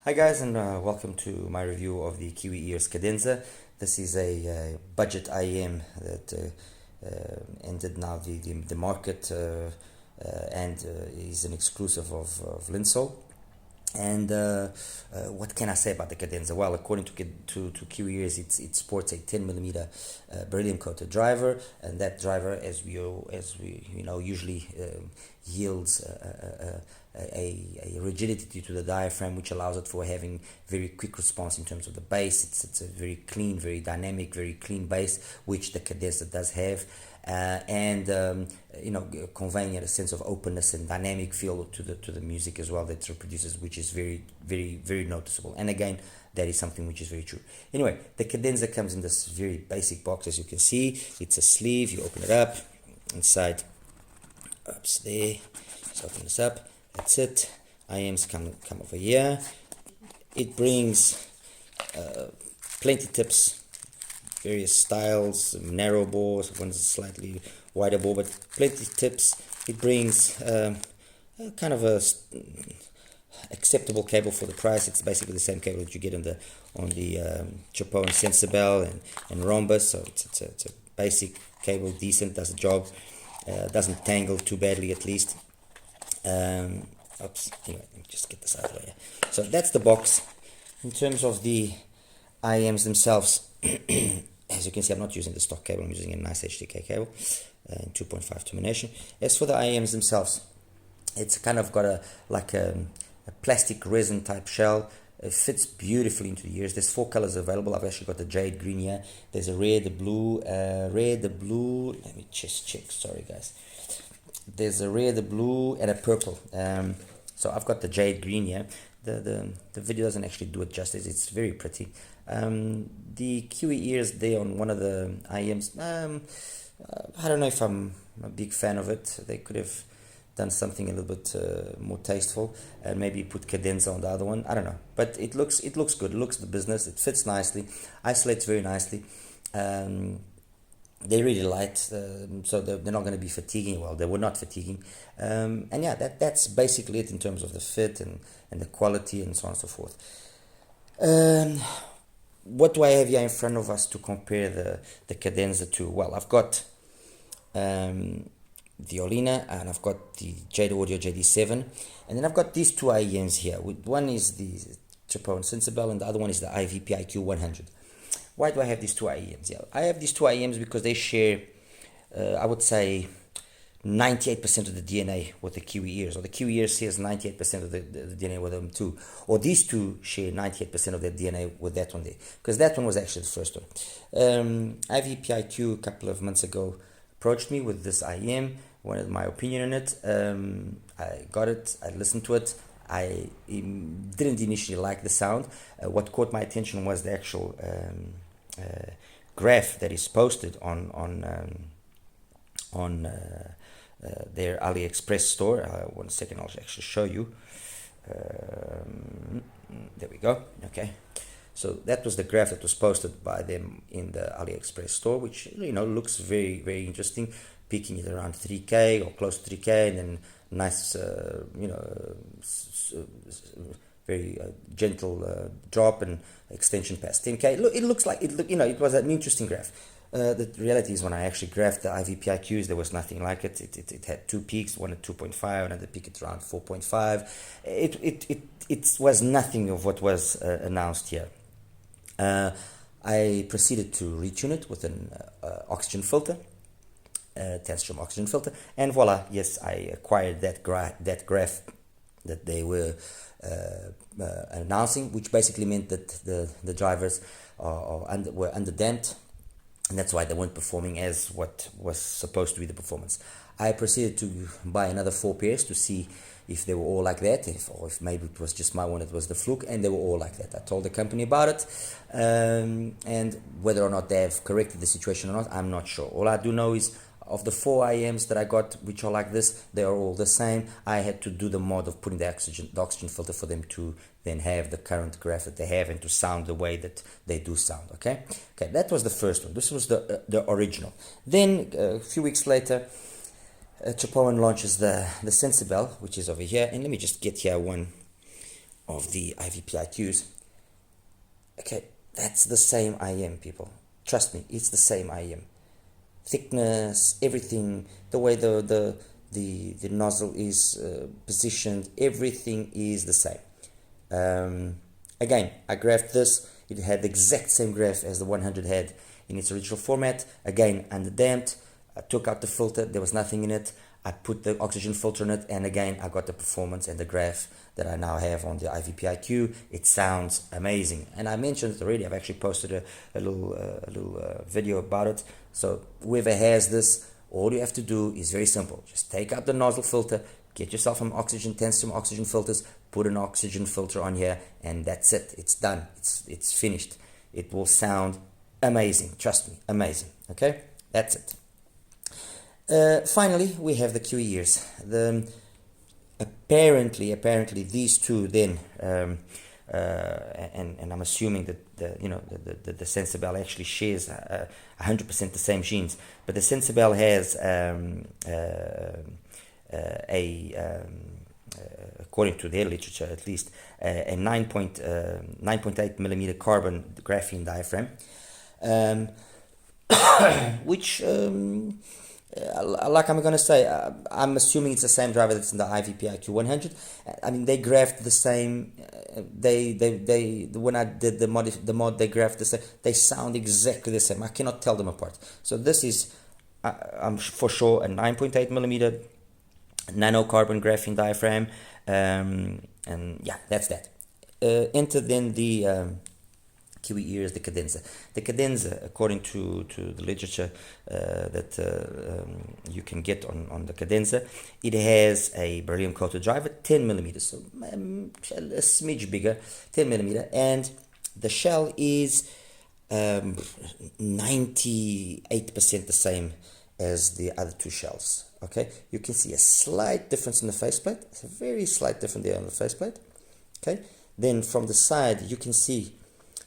Hi guys, and welcome to my review of the KIWI EARS Cadenza. This is a budget IEM that entered now the market and is an exclusive of LINSOUL. And what can I say about the Cadenza? Well, according to KIWI EARS, it sports a 10mm beryllium coated driver, and that driver, as we usually yields a rigidity to the diaphragm, which allows it for having very quick response in terms of the bass. It's a very clean, very dynamic, very clean bass, which the Cadenza does have. Conveying a sense of openness and dynamic feel to the music as well that it produces, which is very, very, very noticeable. And again, that is something which is very true. Anyway, the Cadenza comes in this very basic box, as you can see. It's a sleeve. You open it up. Inside, oops, there. Just open this up. That's it. IEMs come over here. It brings plenty tips, various styles, narrow bore, one's a slightly wider bore, but plenty tips. It brings kind of a acceptable cable for the price. It's basically the same cable that you get on the Chapeau and Sensibel and Rhombus. So it's a basic cable, decent, does the job, doesn't tangle too badly at least. Oops, anyway, let me just get this out of the way. So that's the box. In terms of the IEMs themselves, as you can see, I'm not using the stock cable, I'm using a nice HDK cable in 2.5 termination. As for the IEMs themselves, it's kind of got a plastic resin type shell. It fits beautifully into the ears. There's 4 colors available. I've actually got the jade green here. There's a red, the blue, let me just check, sorry guys. There's a red, a blue, and a purple. So I've got the jade green here. The video doesn't actually do it justice. It's very pretty. The KIWI EARS there on one of the IEMs, I don't know if I'm a big fan of it. They could have done something a little bit more tasteful and maybe put Cadenza on the other one. I don't know, but it looks good. It looks the business. It fits nicely, isolates very nicely. They're really light, so they're not going to be fatiguing. Well, they were not fatiguing. And yeah, that's basically it in terms of the fit and the quality and so on and so forth. What do I have here in front of us to compare the Cadenza to? Well, I've got the Olina and I've got the JadeAudio JD7, and then I've got these 2 IEMs here. One is the Chapeau and Sensibel, and the other one is the IVP-IQ 100. Why do I have these 2 IEMs? Yeah, I have these 2 IEMs because they share, I would say, 98% of the DNA with the KIWI EARS, or the KIWI EARS shares 98% of the DNA with them too, or these 2 share 98% of their DNA with that one there, because that one was actually the first one. IVPIQ a couple of months ago approached me with this IEM, wanted my opinion on it. I got it, I listened to it. I didn't initially like the sound. What caught my attention was the actual graph that is posted on their AliExpress store. One second, I'll actually show you. There we go. Okay, so that was the graph that was posted by them in the AliExpress store, which looks very, very interesting, peaking at around 3K or close to 3K, and then nice very gentle drop and extension past 10K. It looks like it was an interesting graph. The reality is, when I actually graphed the IVPIQs, there was nothing like it. It had 2 peaks, one at 2.5, another peak at around 4.5. It was nothing of what was announced here. I proceeded to retune it with an oxygen filter, Tensstrom oxygen filter, and voila, yes, I acquired that graph that they were announcing, which basically meant that the drivers were underdamped, and that's why they weren't performing as what was supposed to be the performance. I proceeded to buy another 4 pairs to see if they were all like that, or if maybe it was just my one that was the fluke, and they were all like that. I told the company about it, and whether or not they have corrected the situation or not, I'm not sure. All I do know is, of the 4 IEMs that I got, which are like this, they are all the same. I had to do the mod of putting the oxygen filter for them to then have the current graph that they have and to sound the way that they do sound. Okay, that was the first one. This was the original. Then a few weeks later, Chapeau launches the Sensibel, which is over here. And let me just get here one of the IVPIQs. Okay, that's the same IM, people. Trust me, it's the same IM. Thickness, everything, the way the nozzle is positioned, everything is the same. Again, I graphed this. It had the exact same graph as the 100 had in its original format. Again, underdamped. I took out the filter. There was nothing in it. I put the oxygen filter on it, and again, I got the performance and the graph that I now have on the IVPIQ. It sounds amazing, and I mentioned it already. I've actually posted a little video about it. So whoever has this, all you have to do is very simple. Just take out the nozzle filter, get yourself some oxygen, some oxygen filters, put an oxygen filter on here, and that's it. It's done. It's finished. It will sound amazing. Trust me, amazing. Okay, that's it. Finally, we have the KIWI ears. Apparently these two then, and I'm assuming that the Sensibel actually shares 100% the same genes, but the Sensibel has according to their literature at least, a 9.8 millimeter carbon graphene diaphragm, which like I'm going to say, I'm assuming it's the same driver that's in the IVPIQ 100. I mean, they graphed the same. When I did the mod, they graphed the same. They sound exactly the same. I cannot tell them apart. So this is, I'm for sure, a 9.8 millimeter nanocarbon graphene diaphragm, and yeah, that's that. Enter then the KIWI ears, the Cadenza. The Cadenza, according to the literature that you can get on the Cadenza, it has a beryllium coated driver, 10 millimeters, so a smidge bigger, 10 millimeter, and the shell is 98% the same as the other two shells. Okay, you can see a slight difference in the faceplate. It's a very slight difference there on the faceplate. Okay, then from the side you can see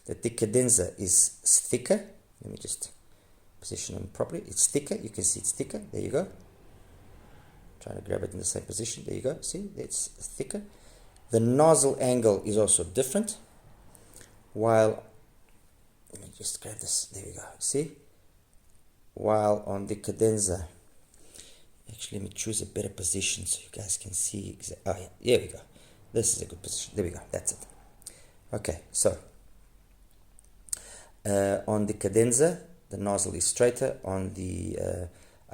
that the Cadenza is thicker. Let me just position them properly. It's thicker. You can see it's thicker. There you go. Trying to grab it in the same position. There you go. See, it's thicker. The nozzle angle is also different. While, let me just grab this. There we go. See? While on the Cadenza, actually, let me choose a better position so you guys can see. Oh, yeah. Here we go. This is a good position. There we go. That's it. Okay, so on the Cadenza, the nozzle is straighter. On the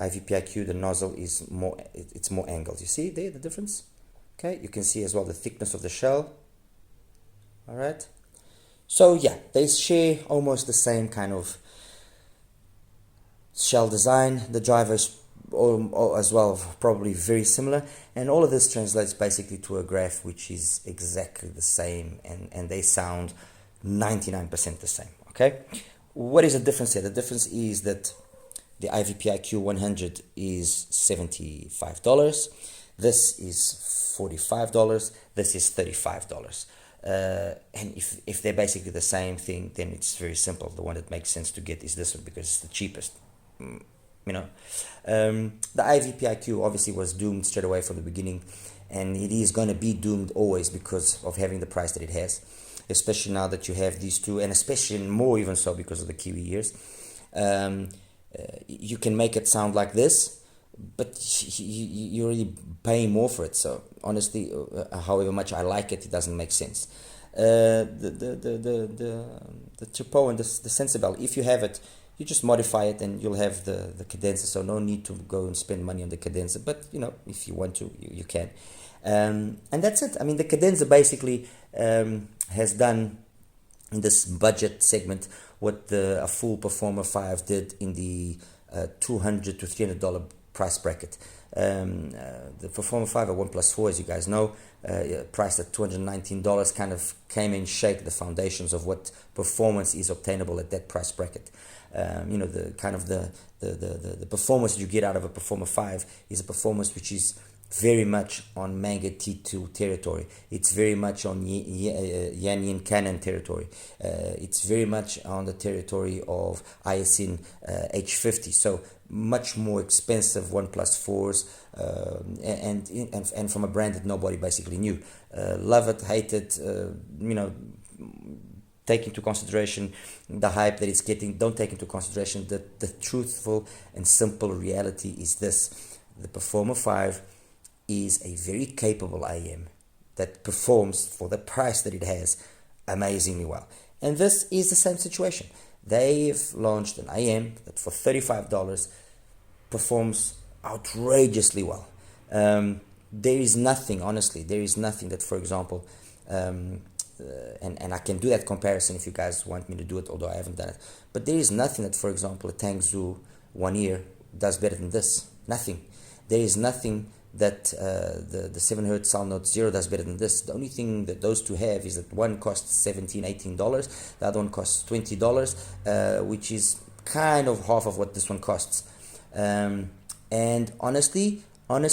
IVPIQ, the nozzle is more, it's more angled. You see there the difference? Okay, you can see as well the thickness of the shell. All right. So yeah, they share almost the same kind of shell design. The drivers as well probably very similar, and all of this translates basically to a graph which is exactly the same, and they sound 99% the same. Okay, what is the difference here? The difference is that the IVPIQ 100 is $75. This is $45. This is $35. And if they're basically the same thing, then it's very simple. The one that makes sense to get is this one because it's the cheapest. The IVPIQ obviously was doomed straight away from the beginning, and it is going to be doomed always because of having the price that it has, especially now that you have these two, and especially more even so because of the KIWI ears. You can make it sound like this, but you're really paying more for it. So honestly, however much I like it, it doesn't make sense. The Tipo and the Sensibel, if you have it, you just modify it and you'll have the Cadenza, so no need to go and spend money on the Cadenza, but if you want to, you can. And that's it. I mean, the Cadenza basically has done in this budget segment what a full Performer 5 did in the $200 to $300 price bracket. The Performer 5 at OnePlus 4, as you guys know, priced at $219, kind of came and shake the foundations of what performance is obtainable at that price bracket. The kind of the performance you get out of a Performer 5 is a performance which is very much on Manga T2 territory. It's very much on Yan Yin Canon territory. It's very much on the territory of ISIN H50. So much more expensive OnePlus 4s, and from a brand that nobody basically knew. Love it, hate it, take into consideration the hype that it's getting. Don't take into consideration that the truthful and simple reality is this: the Performer 5 is a very capable IM that performs for the price that it has amazingly well. And this is the same situation. They've launched an IM that for $35 performs outrageously well. There is nothing, honestly, there is nothing that, for example, and I can do that comparison if you guys want me to do it, although I haven't done it. But there is nothing that, for example, a Tangzhou One Ear does better than this. Nothing. There is nothing that the 7Hz Sound Note 0 does better than this. The only thing that those two have is that one costs $17, $18, the other one costs $20, which is kind of half of what this one costs. And honestly, I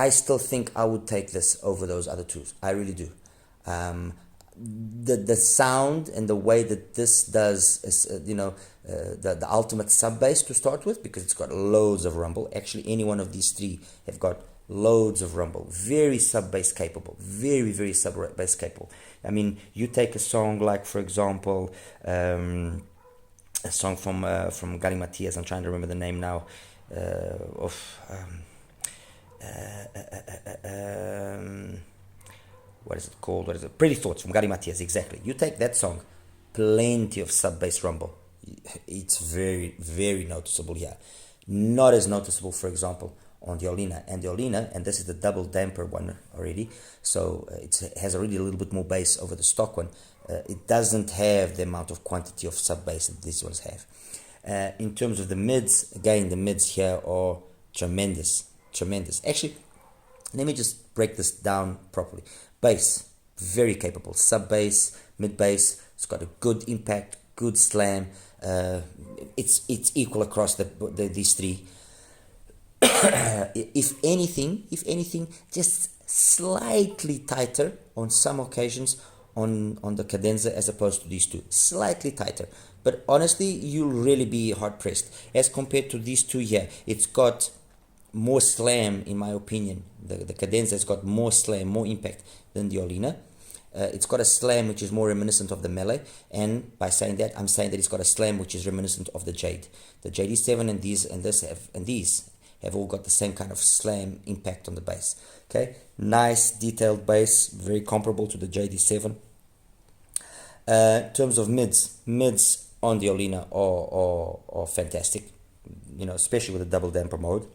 still think I would take this over those other two. I really do. The sound and the way that this does is, the ultimate sub bass to start with, because it's got loads of rumble. Actually, any one of these three have got loads of rumble. Very sub bass capable. Very, very sub bass capable. I mean, you take a song like, for example, a song from Gary Matias. I'm trying to remember the name now. What is it called? What is it? Pretty Thoughts from Gary Matias, exactly. You take that song, plenty of sub-bass rumble. It's very, very noticeable here. Not as noticeable, for example, on the Olina. And the Olina, and this is the double damper one already, so it has already a little bit more bass over the stock one. It doesn't have the amount of quantity of sub-bass that these ones have. In terms of the mids, again, the mids here are tremendous. Actually, let me just break this down properly. Bass, very capable. Sub bass, mid bass. It's got a good impact, good slam. It's equal across these three. If anything, just slightly tighter on some occasions on the Cadenza as opposed to these two. Slightly tighter. But honestly, you'll really be hard pressed as compared to these two here. It's got more slam, in my opinion. The Cadenza has got more slam, more impact than the Olina. It's got a slam which is more reminiscent of the Melee, and by saying that, I'm saying that it's got a slam which is reminiscent of the Jade. The JD7 and these have all got the same kind of slam impact on the bass. Okay, nice detailed bass, very comparable to the JD7. In terms of mids on the Olina are fantastic. Especially with the double damper mod.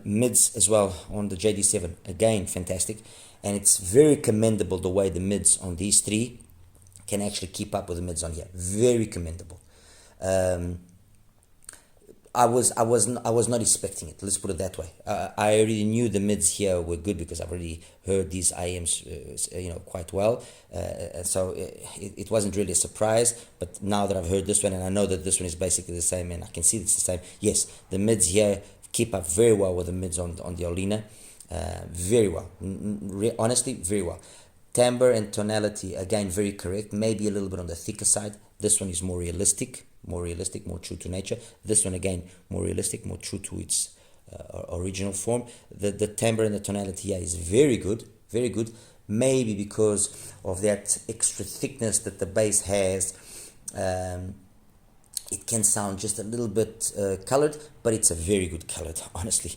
Mids as well on the JD7, again fantastic, and it's very commendable the way the mids on these three can actually keep up with the mids on here. Very commendable. I was not expecting it. Let's put it that way. I already knew the mids here were good because I've already heard these IMs, quite well. And so it wasn't really a surprise. But now that I've heard this one and I know that this one is basically the same, and I can see it's the same. Yes, the mids here keep up very well with the mids on the Olina. Very well. Honestly, very well. Timbre and tonality, again, very correct. Maybe a little bit on the thicker side. This one is more realistic, more true to nature. This one, again, more realistic, more true to its original form. The timbre and the tonality here is very good, very good. Maybe because of that extra thickness that the bass has, it can sound just a little bit colored, but it's a very good colored, honestly.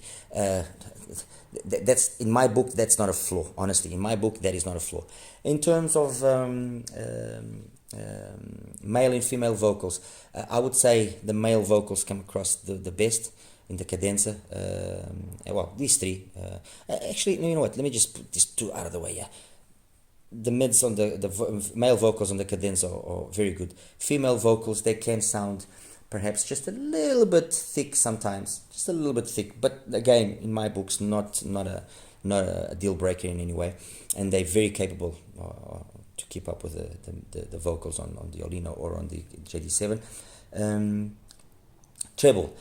That's, in my book, that's not a flaw. Honestly, in my book, that is not a flaw. In terms of male and female vocals, I would say the male vocals come across the best in the Cadenza. Well, these three. Actually, you know what? Let me just put these two out of the way. Yeah, the mids on the male vocals on the Cadenza are very good. Female vocals, they can sound perhaps just a little bit thick sometimes, just a little bit thick. But again, in my books, not a deal breaker in any way, and they're very capable to keep up with the vocals on the Olina or on the JD7. Treble.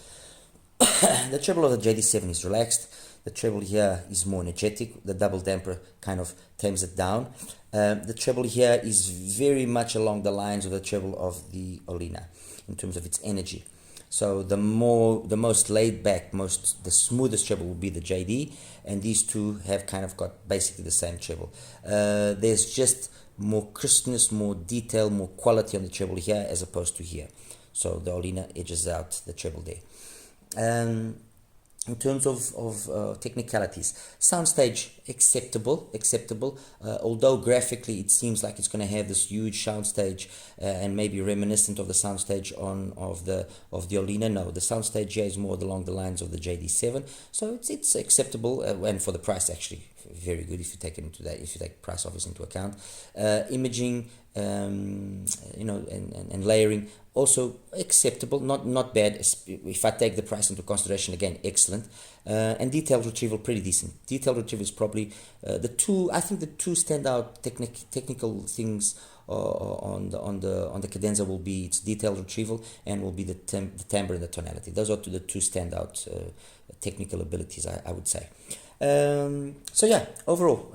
The treble of the JD7 is relaxed. The treble here is more energetic. The double damper kind of tames it down. The treble here is very much along the lines of the treble of the Olina in terms of its energy. So the most laid back, the smoothest treble will be the JD, and these two have kind of got basically the same treble. There's just more crispness, more detail, more quality on the treble here as opposed to here. So the Olina edges out the treble there. In terms of technicalities, soundstage acceptable. Although graphically it seems like it's going to have this huge soundstage and maybe reminiscent of the soundstage of the Olina. No, the soundstage here is more along the lines of the JD7, so it's acceptable, and for the price actually very good if you take price obviously into account. Imaging, and layering also acceptable, not bad. If I take the price into consideration, again, excellent. And detailed retrieval, pretty decent. Detailed retrieval is probably the two standout technical things on the Cadenza will be its detailed retrieval and will be the timbre and the tonality. Those are the two standout technical abilities, I would say. So yeah, overall,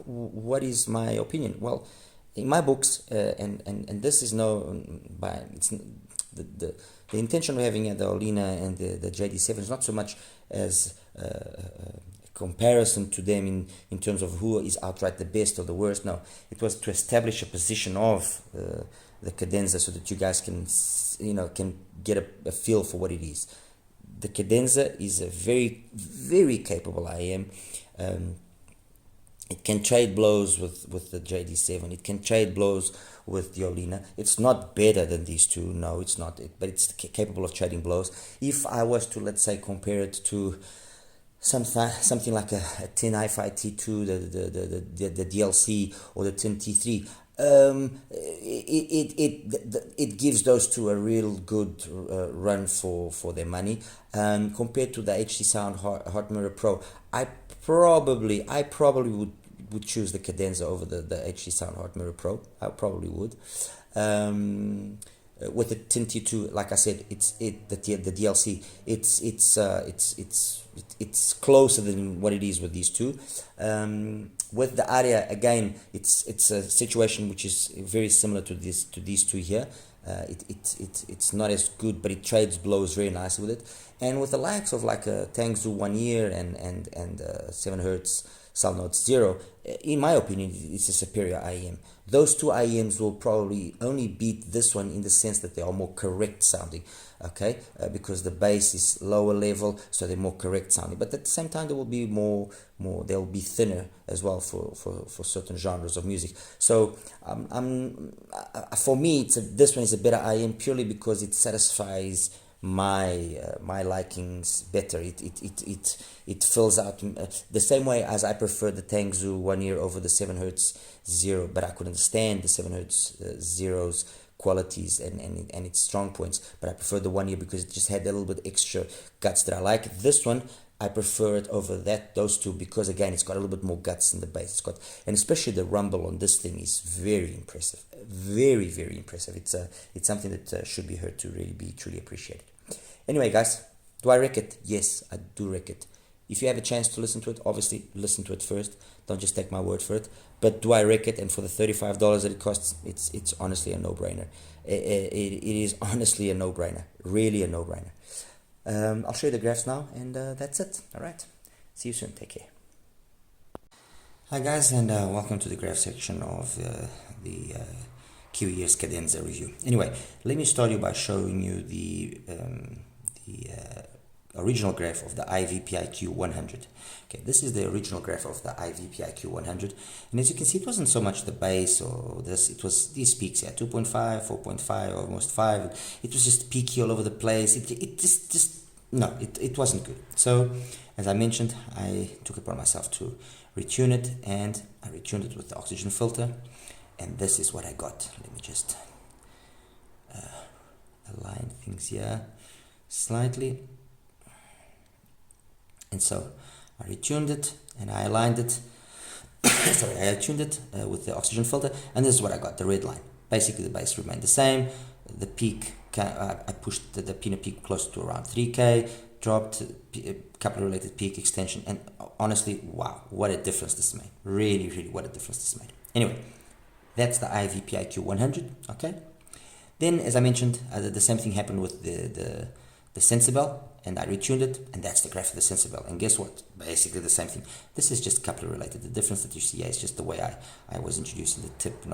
what is my opinion? Well, in my books, and this is the intention of having the Olina and the JD7 is not so much as a comparison to them in terms of who is outright the best or the worst. No, it was to establish a position of the Cadenza so that you guys can get a feel for what it is. The Cadenza is a very, very capable IM. It can trade blows with the JD7. It can trade blows with the Olina. It's not better than these two. No, it's not. But it's capable of trading blows. If I was to, let's say, compare it to something like a TIN HiFi T2, the DLC, or the TIN T3, it gives those two a real good run for their money. Compared to the HD Sound Hot Mirror Pro, I probably would choose the Cadenza over the HD Sound Hot Mirror Pro. I probably would. With the TIN T2, like I said, the DLC. It's closer than what it is with these two. With the Aria, again, it's a situation which is very similar to these two here. It's not as good, but it trades blows very nicely with it. And with the likes of like a Tangzu 1 year and 7 Hz Sound Note 0, in my opinion, it's a superior IEM. Those two IEMs will probably only beat this one in the sense that they are more correct sounding, okay? Because the bass is lower level, so they're more correct sounding. But at the same time, they will be they'll be thinner as well for certain genres of music. So for me, this one is a better IEM purely because it satisfies my likings better. It fills out the same way as I prefer the Tangzu 1 year over the 7 Hz 0, but I could understand the 7 Hz 0's qualities and its strong points, but I prefer the 1 year because it just had a little bit extra guts that I like. This one, I prefer it over those two because, again, it's got a little bit more guts in the bass. And especially the rumble on this thing is very impressive, very, very impressive. It's something that should be heard to really be truly appreciated. Anyway, guys, do I wreck it? Yes, I do wreck it. If you have a chance to listen to it, obviously listen to it first. Don't just take my word for it. But do I wreck it? And for the $35 that it costs, it's honestly a no-brainer. It is honestly a no-brainer. Really a no-brainer. I'll show you the graphs now, and that's it. All right. See you soon. Take care. Hi, guys, and welcome to the graph section of the KIWI EARS Cadenza review. Anyway, let me start you by showing you the original graph of the IVPIQ 100. Okay, this is the original graph of the IVPIQ 100, and as you can see, it wasn't so much the bass or this, it was these peaks here, 2.5, 4.5, almost 5. It was just peaky all over the place. It wasn't good. So, as I mentioned, I took it upon myself to retune it, and I retuned it with the oxygen filter, and this is what I got. Let me just align things here slightly. And so I retuned it and I aligned it. I tuned it with the oxygen filter, and this is what I got, the red line. Basically, the bass remained the same. The peak I pushed the pinna peak close to around 3K, dropped a couple of related peak extension, and honestly, wow, what a difference this made. Really, really, what a difference this made. Anyway, that's the IVPIQ 100, okay? Then, as I mentioned, the same thing happened with the Sensibel, and I retuned it, and that's the graph of the Sensibel. And guess what? Basically the same thing. This is just coupler related. The difference that you see here is just the way I was introducing the tip,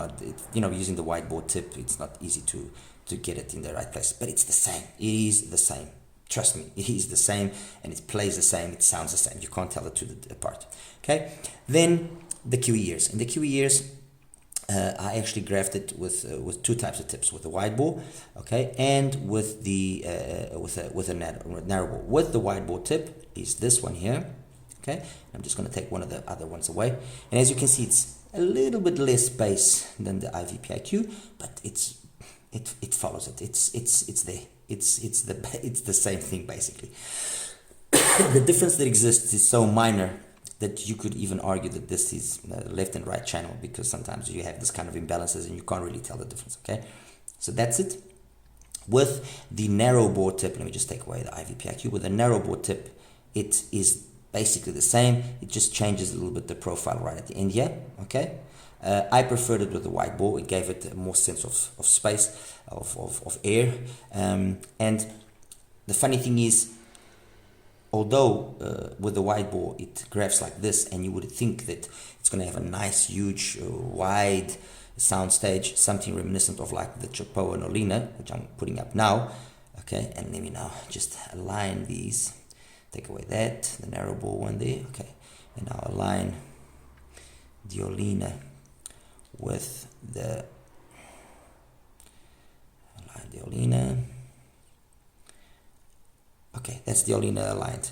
using the whiteboard tip. It's not easy to get it in the right place, but it's the same. It is the same. Trust me, it is the same, and it plays the same, it sounds the same. You can't tell the two apart. Okay? Then the KIWI ears. In the KIWI ears, I actually graphed it with two types of tips, with the wide bore, okay, and with the with a narrow bore. With the wide bore tip is this one here, okay. I'm just going to take one of the other ones away, and as you can see, it's a little bit less bass than the IVPIQ, but it follows it. It's there. It's the same thing basically. The difference that exists is so minor that you could even argue that this is left and right channel, because sometimes you have this kind of imbalances and you can't really tell the difference, okay? So that's it. With the narrow bore tip, let me just take away the IVPIQ. With the narrow bore tip, it is basically the same. It just changes a little bit the profile right at the end here, okay? I preferred it with the wide bore. It gave it more sense of space, of air. And the funny thing is, although with the wide bore it graphs like this, and you would think that it's going to have a nice, huge, wide sound stage, something reminiscent of like the Chapeau and Olina, which I'm putting up now. Okay, and let me now just align these. Take away that, the narrow bore one there. Okay, and now align the Olina with the Olina. Okay, that's the Olina aligned.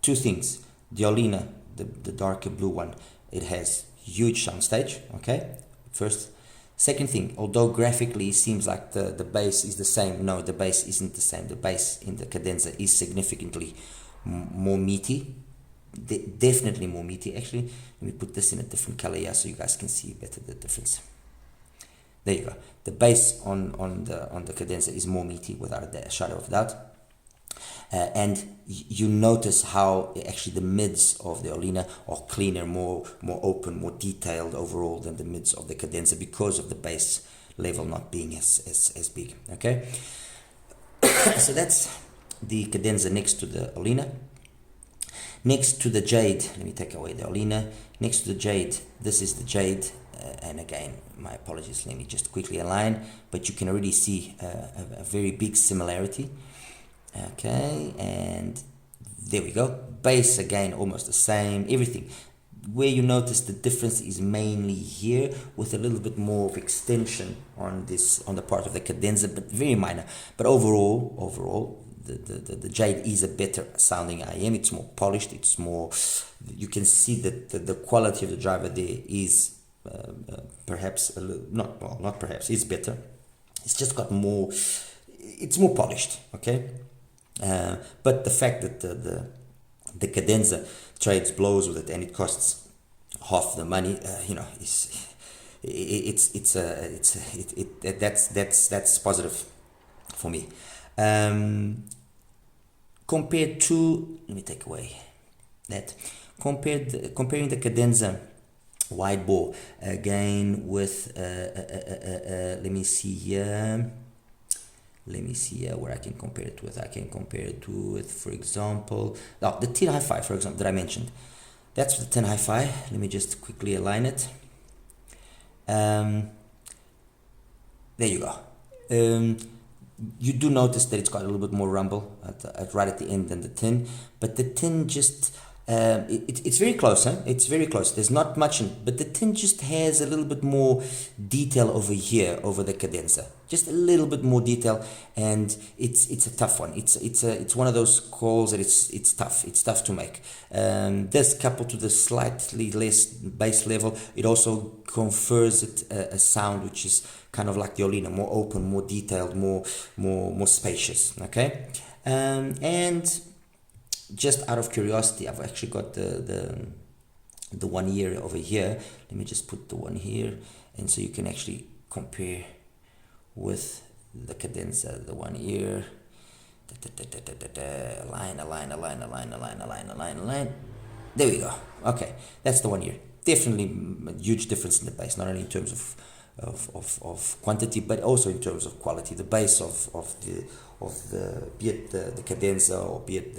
Two things. The Olina, the darker blue one, it has huge soundstage, okay? First. Second thing, although graphically it seems like the bass is the same, no, the bass isn't the same. The bass in the Cadenza is significantly more meaty. Definitely more meaty, actually. Let me put this in a different color here so you guys can see better the difference. There you go. The bass on the Cadenza is more meaty without a shadow of doubt. And you notice how actually the mids of the Olina are cleaner, more open, more detailed overall than the mids of the Cadenza, because of the bass level not being as big. Okay, so that's the Cadenza next to the Olina. Next to the Jade, let me take away the Olina. Next to the Jade, this is the Jade. And again, my apologies, let me just quickly align, but you can already see a very big similarity. Okay, and there we go. Bass again, almost the same, everything. Where you notice the difference is mainly here, with a little bit more of extension on the part of the Cadenza, but very minor. But overall, the Jade is a better sounding IM. It's more polished. It's more. You can see that the quality of the driver there is. Perhaps not perhaps, it's better. It's just got more, it's more polished, okay? But the fact that the Cadenza trades blows with it and it costs half the money, that's positive for me. Compared to, let me take away that, comparing the Cadenza wide bore again with let me see here where I can compare it with. I can compare it with, for example, the 10 HiFi, for example, that I mentioned. That's the 10 HiFi. Let me just quickly align it. There you go. You do notice that it's got a little bit more rumble right at the end than the 10, but the 10 just it's very close, huh? It's very close. There's not much but the 10 just has a little bit more detail over here, over the Cadenza. Just a little bit more detail, and it's a tough one. It's one of those calls that it's tough. It's tough to make. This coupled to the slightly less bass level, it also confers it a sound which is kind of like the Olina, more open, more detailed, more spacious. Okay, and just out of curiosity, I've actually got the one here over here. Let me just put the one here, and so you can actually compare with the cadenza, the one ear. Align. There we go. Okay, that's the one ear. Definitely a huge difference in the bass, not only in terms of quantity, but also in terms of quality. The bass of the be it the cadenza, or be it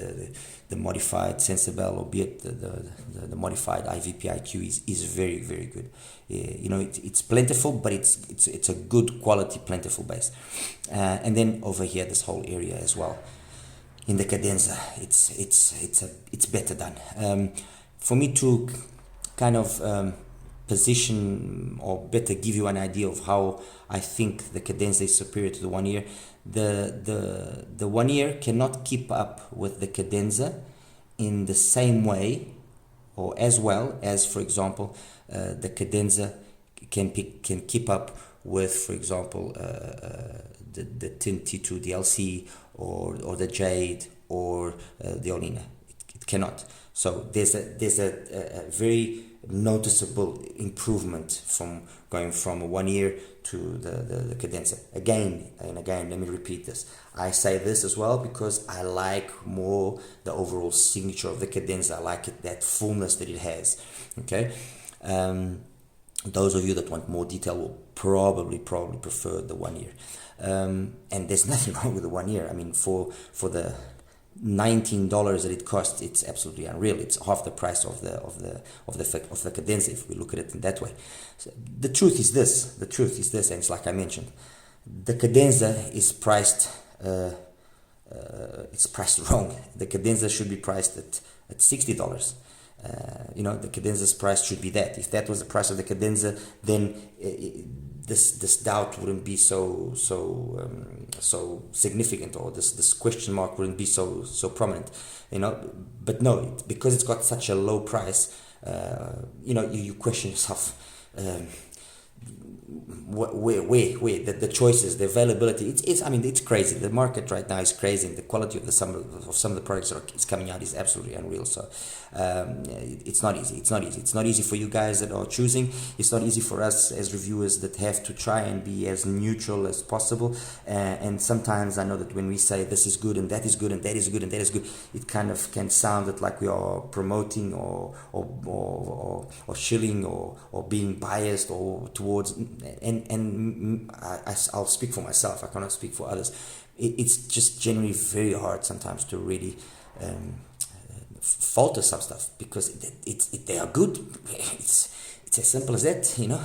the modified Sensibel, or be it the modified IVP-IQ is very, very good. You know, it's plentiful, but it's a good quality plentiful bass. And then over here, this whole area as well, in the cadenza, it's better done. For me to kind of position, or better give you an idea of how I think the cadenza is superior to the one ear, the one ear cannot keep up with the cadenza in the same way or as well as, for example, the cadenza can keep up with, for example, the Tin T2 DLC or the Jade or the Olina. It cannot. So there's a very noticeable improvement from going from a one ear to the cadenza. Again and again, let me repeat this. I say this as well because I like more the overall signature of the cadenza. I like it, that fullness that it has. Okay. Those of you that want more detail will probably prefer the one ear. And there's nothing wrong with the one ear. I mean, for the $19 that it costs, it's absolutely unreal. It's half the price of the cadenza, if we look at it in that way. So the truth is this, and it's like I mentioned, the cadenza is priced it's priced wrong. The cadenza should be priced at $60. You know, the cadenza's price should be that. If that was the price of the cadenza, then this doubt wouldn't be so significant, or this question mark wouldn't be so prominent, you know. But no, because it's got such a low price, you know, you question yourself, where the choices, the availability. It's I mean, it's crazy. The market right now is crazy, and the quality of some of the products that is coming out is absolutely unreal. So it's not easy. It's not easy for you guys that are choosing. It's not easy for us as reviewers that have to try and be as neutral as possible. And sometimes I know that when we say this is good and that is good and that is good and that is good, it kind of can sound like we are promoting or shilling or being biased or towards. And I'll speak for myself. I cannot speak for others. It's just generally very hard sometimes to really falter some stuff, because they are good. It's as simple as that, you know.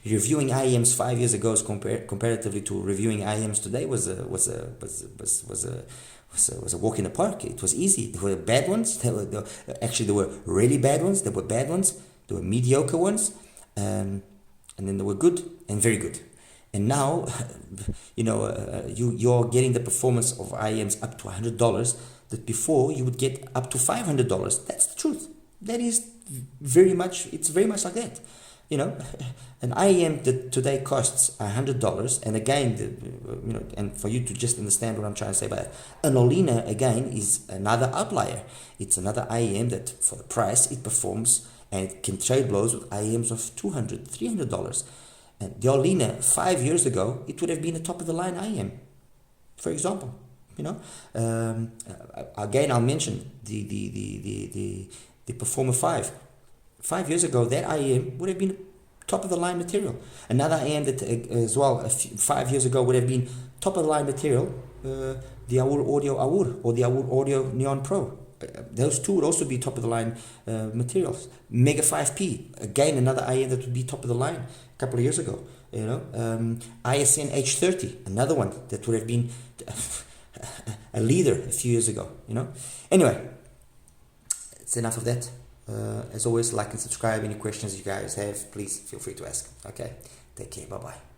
Reviewing IEMs 5 years ago comparatively to reviewing IEMs today was a walk in the park. It was easy. There were bad ones. There were really bad ones. There were bad ones. There were mediocre ones. And then there were good and very good. And now, you know, you're getting the performance of IEMs up to $100 that before you would get up to $500. That's the truth. That is very much like that. You know, an IEM that today costs $100, and again, you know, and for you to just understand what I'm trying to say by that, an Olina again is another outlier. It's another IEM that for the price it performs, and it can trade blows with IEMs of $200, $300. And the Olina 5 years ago, it would have been a top of the line IEM, for example. You know, again, I'll mention the Performer 5. 5 years ago, that IEM would have been top of the line material. Another IEM that as well 5 years ago would have been top of the line material, the Awur Audio Awur or the Awur Audio Neon Pro. Those two would also be top of the line materials. Mega 5P, again another IEM that would be top of the line a couple of years ago. You know, ISN H30, another one that would have been a leader a few years ago. You know. Anyway, it's enough of that. As always, like and subscribe. Any questions you guys have, please feel free to ask. Okay, take care. Bye bye.